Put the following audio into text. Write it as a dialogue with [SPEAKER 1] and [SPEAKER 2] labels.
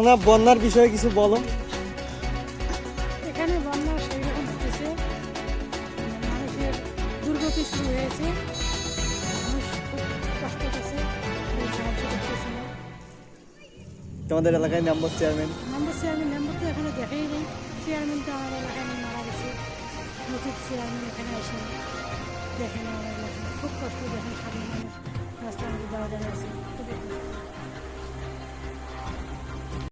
[SPEAKER 1] না বন্যার বিষয়ে কিছু বলো।
[SPEAKER 2] এখানে বন্যা সেইরকম হতেছে, মানুষের দুর্গতি শুরু হয়েছে, মানুষ খুব কষ্ট করছে, কেউ সাহায্য করতেছে না।
[SPEAKER 1] তোমাদের এলাকায় মেম্বার চেয়ারম্যান
[SPEAKER 2] মেম্বার তো এখানে দেখেই নেই। চেয়ারম্যান তো আমার এলাকায় মারা গেছে, নতুন চেয়ারম্যান এখানে আসেন, দেখেন আমার এলাকায় খুব কষ্ট, দেখেন সাধারণ মানুষ রাস্তার মধ্যে দেওয়া আছে।